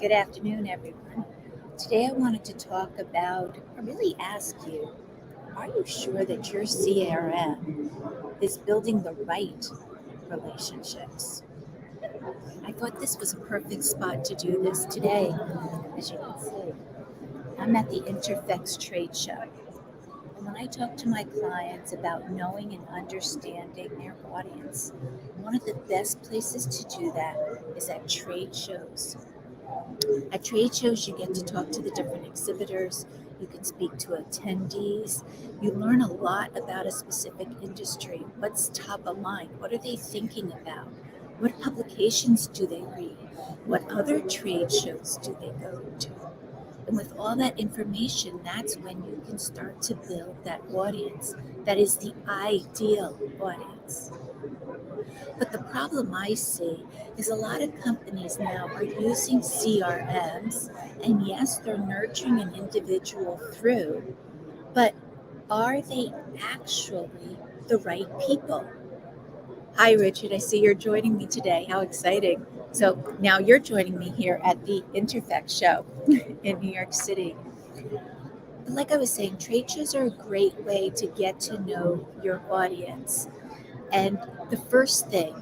Good afternoon, everyone. Today I wanted to talk about, or really ask you, are you sure that your CRM is building the right relationships? I thought this was a perfect spot to do this today. As you can see, I'm at the Interfex trade show. And when I talk to my clients about knowing and understanding their audience, one of the best places to do that is at trade shows. At trade shows, you get to talk to the different exhibitors, you can speak to attendees, you learn a lot about a specific industry. What's top of mind? What are they thinking about? What publications do they read? What other trade shows do they go to? And with all that information, that's when you can start to build that audience. That is the ideal audience. But the problem I see is a lot of companies now are using CRMs, and yes, they're nurturing an individual through, but are they actually the right people? Hi, Richard. I see you're joining me today. How exciting. So now you're joining me here at the Interfex show in New York City. But like I was saying, trade shows are a great way to get to know your audience. And the first thing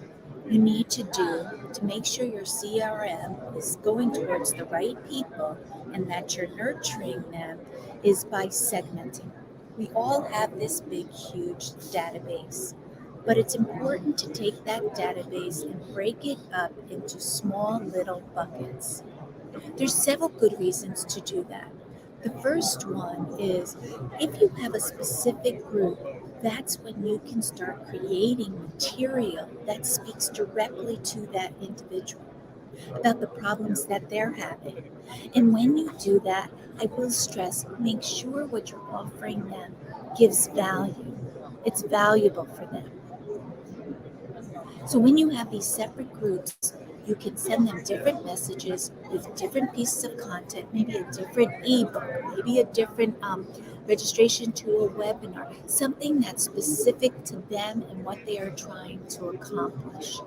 you need to do to make sure your CRM is going towards the right people and that you're nurturing them is by segmenting. We all have this big, huge database, but it's important to take that database and break it up into small little buckets. There's several good reasons to do that. The first one is if you have a specific group, that's when you can start creating material that speaks directly to that individual about the problems that they're having. And when you do that, I will stress make sure what you're offering them gives value. It's valuable for them. So when you have these separate groups, you can send them different messages with different pieces of content, maybe a different ebook, maybe a different registration to a webinar, something that's specific to them and what they are trying to accomplish.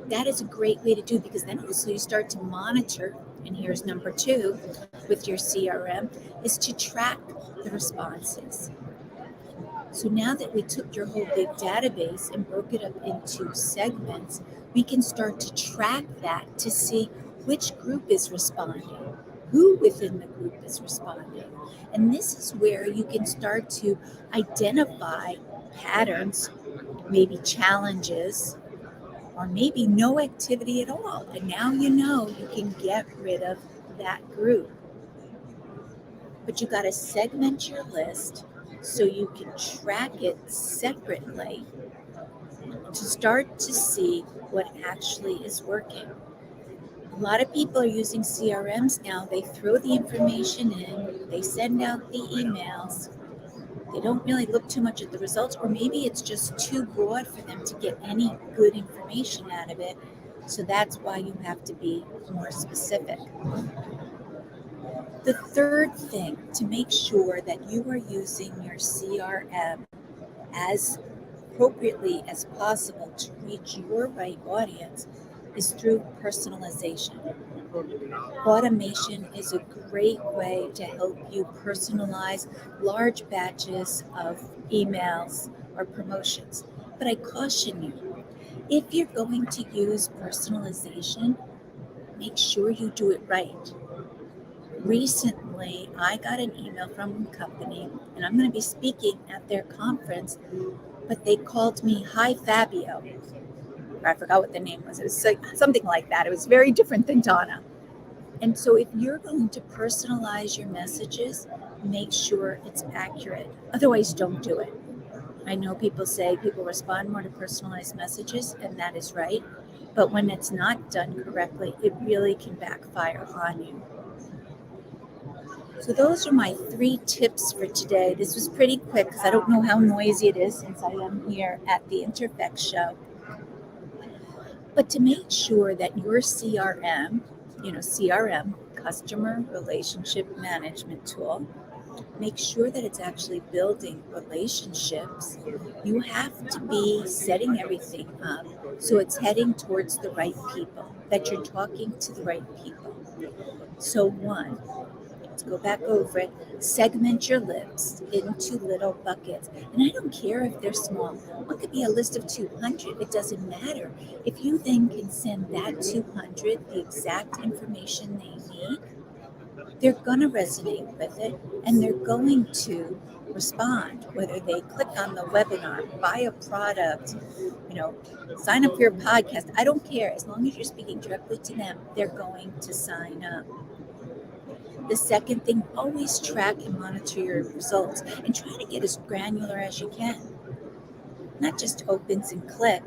That is a great way to do because then also you start to monitor, and here's number two with your CRM, is to track the responses. So now that we took your whole big database and broke it up into segments, we can start to track that to see which group is responding, who within the group is responding. And this is where you can start to identify patterns, maybe challenges, or maybe no activity at all. And now you know you can get rid of that group. But you got to segment your list so you can track it separately to start to see what actually is working. A lot of people are using CRMs now. They throw the information in, they send out the emails, they don't really look too much at the results, or maybe it's just too broad for them to get any good information out of it. So that's why you have to be more specific. The third thing to make sure that you are using your CRM as appropriately as possible to reach your right audience is through personalization. Automation is a great way to help you personalize large batches of emails or promotions. But I caution you, if you're going to use personalization, make sure you do it right. Recently, I got an email from a company, and I'm going to be speaking at their conference, but they called me Hi Fabio. I forgot what the name was. It was something like that. It was very different than Donna. And so if you're going to personalize your messages, make sure it's accurate. Otherwise, don't do it. I know people say people respond more to personalized messages, and that is right. But when it's not done correctly, it really can backfire on you. So those are my 3 tips for today. This was pretty quick because I don't know how noisy it is since I am here at the Interfex show. But to make sure that your CRM, customer relationship management tool, make sure that it's actually building relationships, you have to be setting everything up so it's heading towards the right people, that you're talking to the right people. So one, let's go back over it. Segment your lists into little buckets. And I don't care if they're small. What could be a list of 200? It doesn't matter. If you then can send that 200 the exact information they need, they're going to resonate with it and they're going to respond, whether they click on the webinar, buy a product, sign up for your podcast. I don't care. As long as you're speaking directly to them, they're going to sign up. The second thing, always track and monitor your results and try to get as granular as you can. Not just opens and click,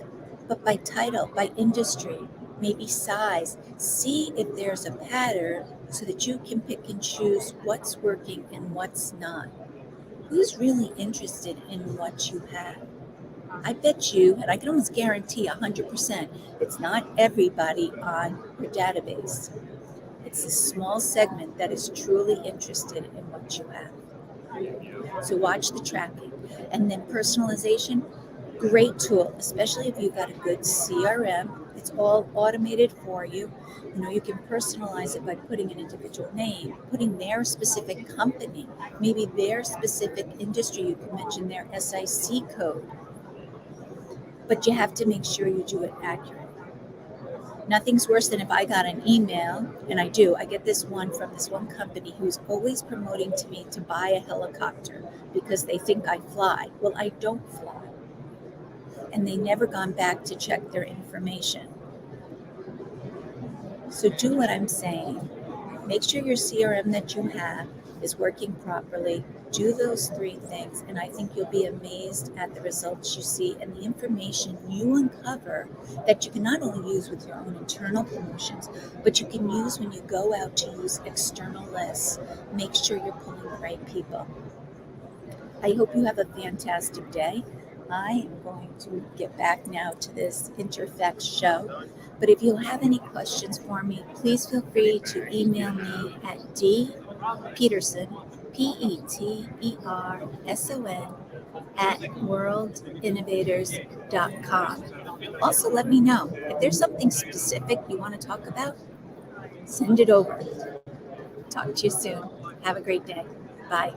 but by title, by industry, maybe size. See if there's a pattern so that you can pick and choose what's working and what's not. Who's really interested in what you have? I bet you, and I can almost guarantee 100%, it's not everybody on your database. It's a small segment that is truly interested in what you have. So watch the tracking. And then personalization, great tool, especially if you've got a good CRM. It's all automated for you. You can personalize it by putting an individual name, putting their specific company, maybe their specific industry. You can mention their SIC code. But you have to make sure you do it accurately. Nothing's worse than if I got an email, and I get this one from this one company who's always promoting to me to buy a helicopter because they think I fly. Well, I don't fly. And they never gone back to check their information. So do what I'm saying. Make sure your CRM that you have is working properly. Do those three things, and I think you'll be amazed at the results you see and the information you uncover that you can not only use with your own internal promotions, but you can use when you go out to use external lists. Make sure you're pulling the right people. I hope you have a fantastic day. I am going to get back now to this Interfect show. But if you have any questions for me, please feel free to email me at dpeterson, PETERSON, at worldinnovators.com. Also, let me know if there's something specific you want to talk about, send it over. Talk to you soon. Have a great day. Bye.